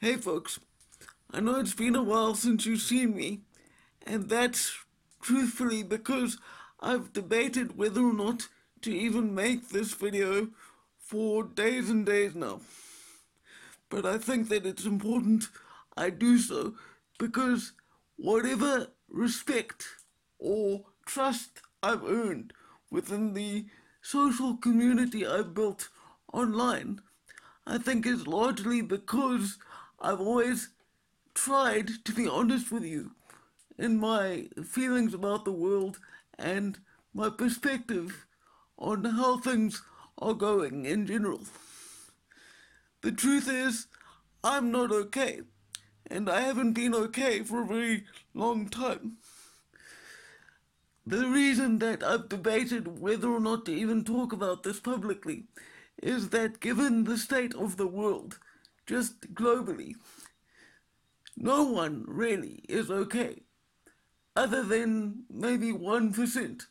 Hey folks, I know it's been a while since you've seen me, and that's truthfully because I've debated whether or not to even make this video for days and days now. But I think that it's important I do so because whatever respect or trust I've earned within the social community I've built online, I think is largely because I've always tried to be honest with you in my feelings about the world and my perspective on how things are going in general. The truth is, I'm not okay, and I haven't been okay for a very long time. The reason that I've debated whether or not to even talk about this publicly is that given the state of the world, just globally, no one really is okay, other than maybe 1%,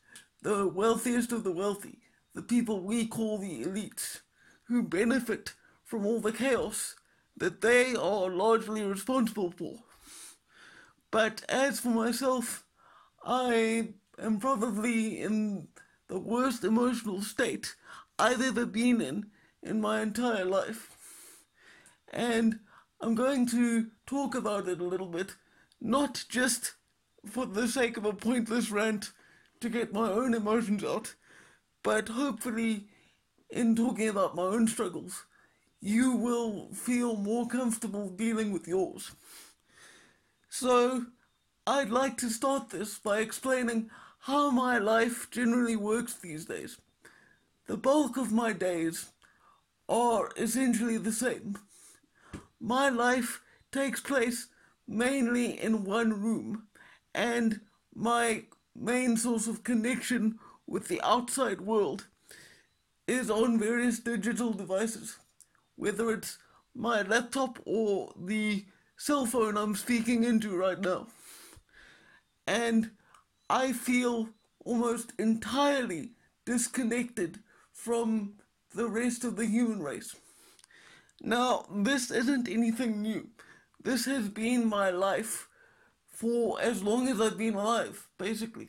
the wealthiest of the wealthy, the people we call the elites, who benefit from all the chaos that they are largely responsible for. But as for myself, I am probably in the worst emotional state I've ever been in my entire life. And I'm going to talk about it a little bit, not just for the sake of a pointless rant to get my own emotions out, but hopefully, in talking about my own struggles, you will feel more comfortable dealing with yours. So, I'd like to start this by explaining how my life generally works these days. The bulk of my days are essentially the same. My life takes place mainly in one room, and my main source of connection with the outside world is on various digital devices, whether it's my laptop or the cell phone I'm speaking into right now. And I feel almost entirely disconnected from the rest of the human race. Now, this isn't anything new. This has been my life for as long as I've been alive, basically.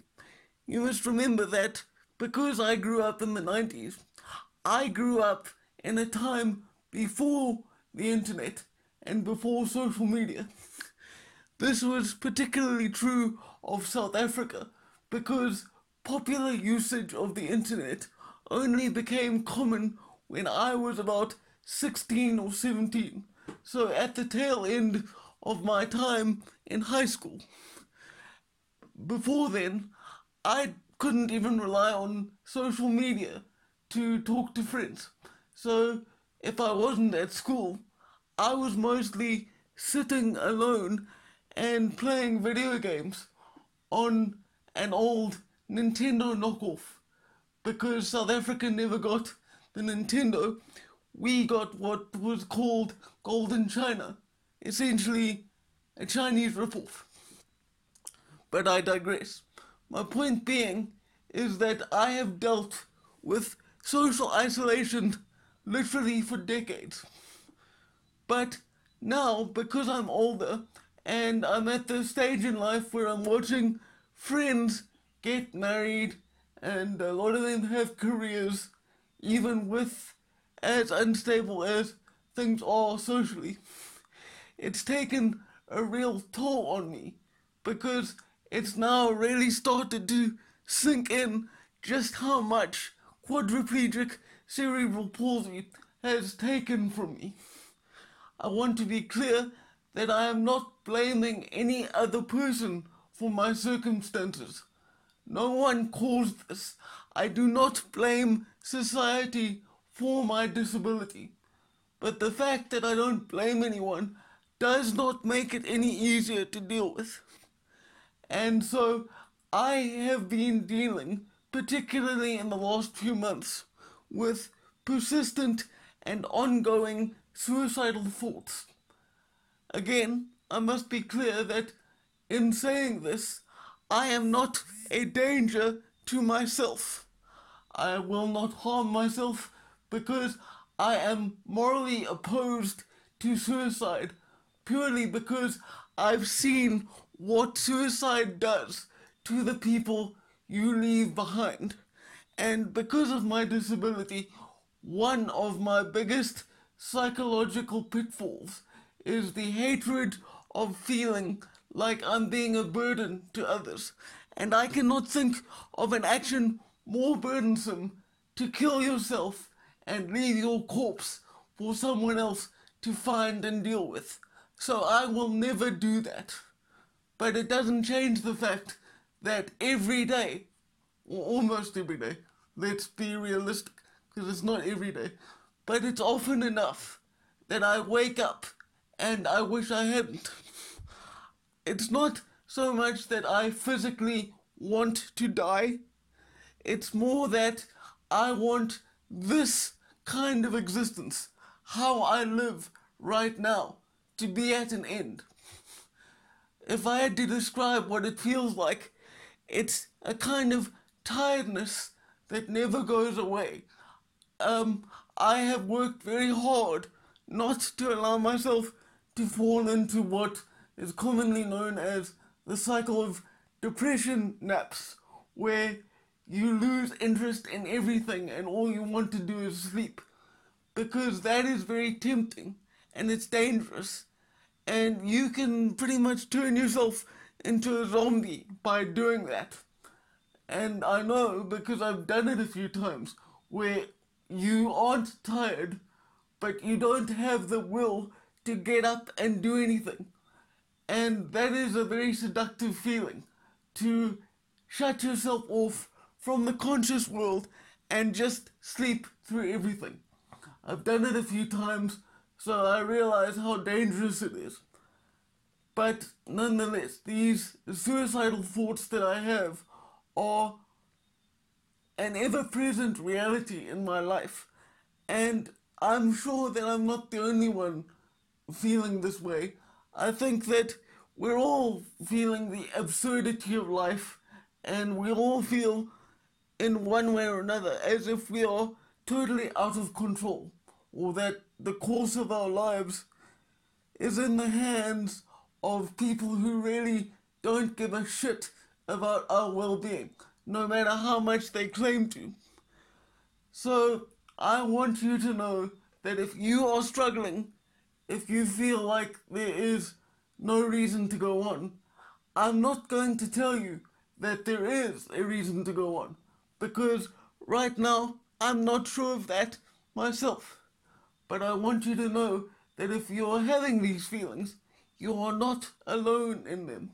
You must remember that because I grew up in the 90s, I grew up in a time before the internet and before social media. This was particularly true of South Africa because popular usage of the internet only became common when I was about 16 or 17, so at the tail end of my time in high school. Before then, I couldn't even rely on social media to talk to friends. So if I wasn't at school, I was mostly sitting alone and playing video games on an old Nintendo knockoff. Because South Africa never got the Nintendo, we got what was called Golden China, essentially a Chinese ripoff. But I digress. My point being is that I have dealt with social isolation literally for decades. But now, because I'm older and I'm at the stage in life where I'm watching friends get married and a lot of them have careers, even with as unstable as things are socially, it's taken a real toll on me because it's now really started to sink in just how much quadriplegic cerebral palsy has taken from me. I want to be clear that I am not blaming any other person for my circumstances. No one caused this. I do not blame society for my disability. But the fact that I don't blame anyone does not make it any easier to deal with. And so I have been dealing, particularly in the last few months, with persistent and ongoing suicidal thoughts. Again, I must be clear that in saying this, I am not a danger to myself. I will not harm myself because I am morally opposed to suicide purely because I've seen what suicide does to the people you leave behind. And because of my disability, one of my biggest psychological pitfalls is the hatred of feeling like I'm being a burden to others. And I cannot think of an action more burdensome to kill yourself and leave your corpse for someone else to find and deal with. So I will never do that. But it doesn't change the fact that every day, or almost every day, let's be realistic, because it's not every day, but it's often enough that I wake up and I wish I hadn't. It's not so much that I physically want to die, it's more that I want this kind of existence, how I live right now, to be at an end. If I had to describe what it feels like, it's a kind of tiredness that never goes away. I have worked very hard not to allow myself to fall into what is commonly known as the cycle of depression naps, where you lose interest in everything and all you want to do is sleep. Because that is very tempting and it's dangerous. And you can pretty much turn yourself into a zombie by doing that. And I know because I've done it a few times where you aren't tired, but you don't have the will to get up and do anything. And that is a very seductive feeling, to shut yourself off from the conscious world and just sleep through everything. I've done it a few times, so I realize how dangerous it is. But nonetheless, these suicidal thoughts that I have are an ever present reality in my life. And I'm sure that I'm not the only one feeling this way. I think that we're all feeling the absurdity of life, and we all feel in one way or another as if we are totally out of control, or that the course of our lives is in the hands of people who really don't give a shit about our well-being, no matter how much they claim to. So I want you to know that if you are struggling, if you feel like there is no reason to go on, I'm not going to tell you that there is a reason to go on, because right now I'm not sure of that myself. But I want you to know that if you're having these feelings, you are not alone in them.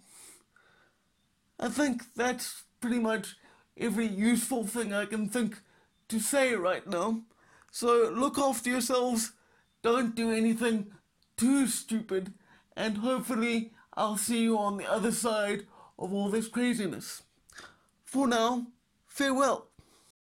I think that's pretty much every useful thing I can think to say right now. So look after yourselves, don't do anything too stupid, and hopefully I'll see you on the other side of all this craziness. For now, farewell.